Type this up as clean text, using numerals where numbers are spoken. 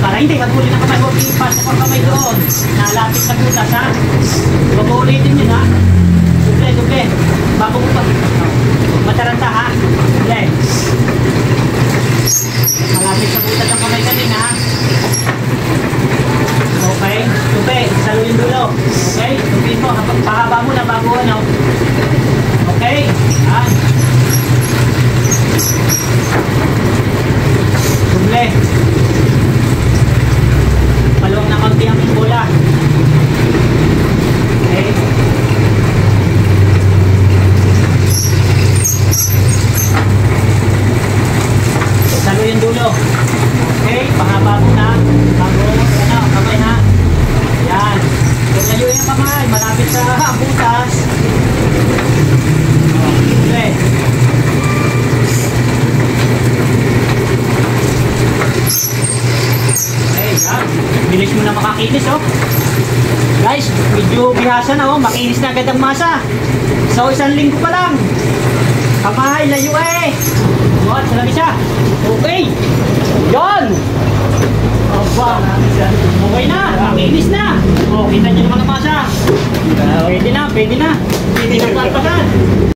Para hindi maguli ng kamay, huwag ipasok ang kamay doon. Nalapit sa butas, ha? Huwag mo ulitin yun, ha? Duble. Bago mo pa. Mataranta, ha? Duble. Malapit sa butas ang kamay kanina, ha? Okay. Duble. Salo yung dulo. Okay. Duble mo. Pahaba mo na bago ano. Okay. Ha? Duble. Maluwag na konti ang bola. Okay. Salo yung dulo. Okay. Pahaba mo na. Bago, ano, kamay ha. Yan. Kung layo yung kamay, malapit sa butas. Okay. Yan. Bilis mo na makakinis, oh. Guys, medyo bihasa na, oh. Makinis na agad ang masa. So, 1 linggo pa lang. Kamay, layo eh. What? Salamin siya. Okay. Yan. Aba. Okay na. Makinis na. Oh, kita niyo naman ang masa. Pwede na. Pwede na. Pwede na.